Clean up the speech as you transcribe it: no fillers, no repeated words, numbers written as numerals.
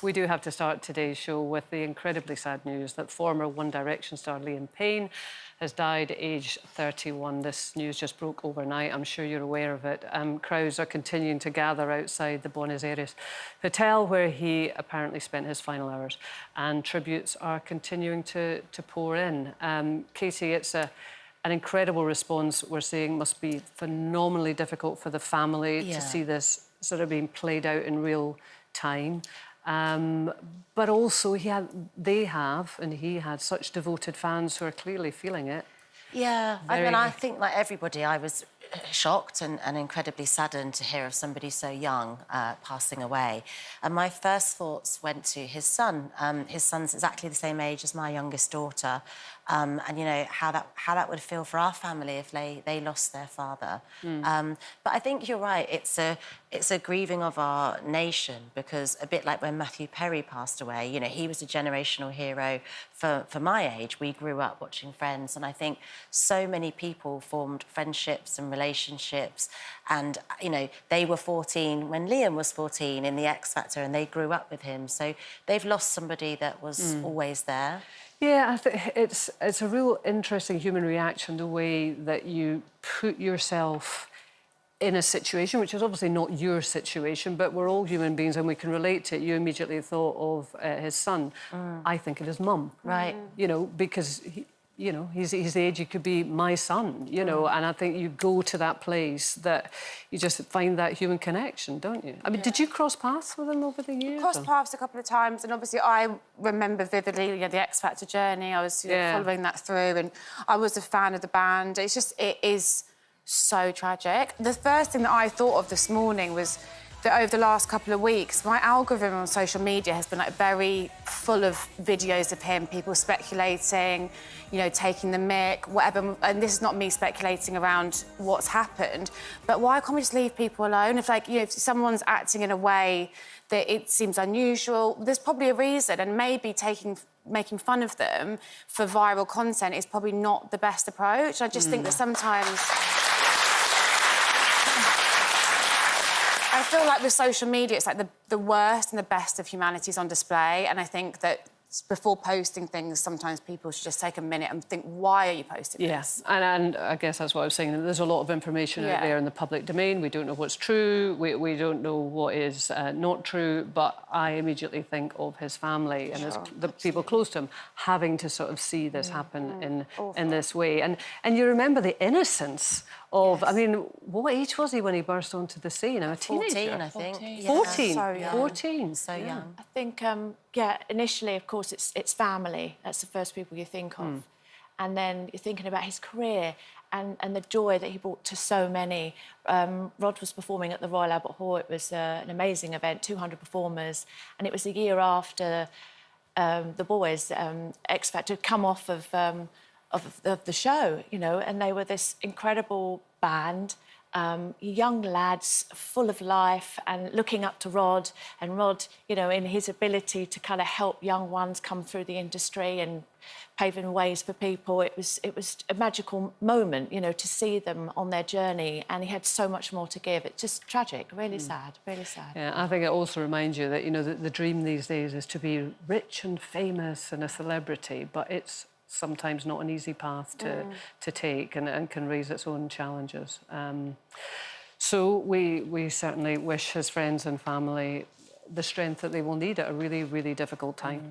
We do have to start today's show with the incredibly sad news that former One Direction star Liam Payne has died aged 31. This news just broke overnight. I'm sure you're aware of it. Crowds are continuing to gather outside the Buenos Aires hotel where he apparently spent his final hours, and tributes are continuing to pour in. Katie, it's an incredible response. We're seeing must be phenomenally difficult for the family to see this sort of being played out in real time. But also he had such devoted fans who are clearly feeling it. Yeah, I mean, I think like everybody, I was shocked and incredibly saddened to hear of somebody so young passing away. And my first thoughts went to his son. His son's exactly the same age as my youngest daughter. And, you know, how that would feel for our family if they lost their father. But I think you're right. It's a grieving of our nation, because a bit like when Matthew Perry passed away, you know, he was a generational hero for my age. We grew up watching Friends, and I think so many people formed friendships and relationships, and, you know, they were 14 when Liam was 14 in the X Factor, and they grew up with him. So they've lost somebody that was always there. Yeah, I think it's a real interesting human reaction, the way that you put yourself in a situation, which is obviously not your situation, but we're all human beings and we can relate to it. You immediately thought of his son. I think of his mum. Right. You know, because he's the age he could be my son, you know, and I think you go to that place that you just find that human connection, don't you? I mean, did you cross paths with him over the years? Crossed paths a couple of times, and obviously I remember vividly, you know, the X Factor journey. I was following that through, and I was a fan of the band. It is so tragic. The first thing that I thought of this morning was that over the last couple of weeks, my algorithm on social media has been like very full of videos of him, people speculating, you know, taking the mick, whatever. And this is not me speculating around what's happened, but why can't we just leave people alone? If, like, you know, if someone's acting in a way that it seems unusual, there's probably a reason, and maybe making fun of them for viral content is probably not the best approach. I just think that sometimes I feel like with social media, it's like the worst and the best of humanity is on display, and I think that before posting things, sometimes people should just take a minute and think, why are you posting this? Yes, and I guess that's what I was saying. There's a lot of information out there in the public domain. We don't know what's true. We don't know what is not true. But I immediately think of his family and the people close to him having to sort of see this happen in this way. And you remember the innocence of, I mean, what age was he when he burst onto the scene? A teenager? 14, I think. 14? Yeah. So young. 14. So young. I think, initially, of course, it's family. That's the first people you think of. And then you're thinking about his career and the joy that he brought to so many. Rod was performing at the Royal Albert Hall. It was an amazing event, 200 performers. And it was a year after the boys, X Factor, had come off of the show, you know, and they were this incredible band, young lads full of life and looking up to Rod, and Rod, you know, in his ability to kind of help young ones come through the industry and paving ways for people. It was a magical moment, you know, to see them on their journey, and he had so much more to give. It's just tragic, really sad, really sad. Yeah, I think it also reminds you that, you know, the dream these days is to be rich and famous and a celebrity, but it's sometimes not an easy path to take, and can raise its own challenges. So we certainly wish his friends and family the strength that they will need at a really, really difficult time.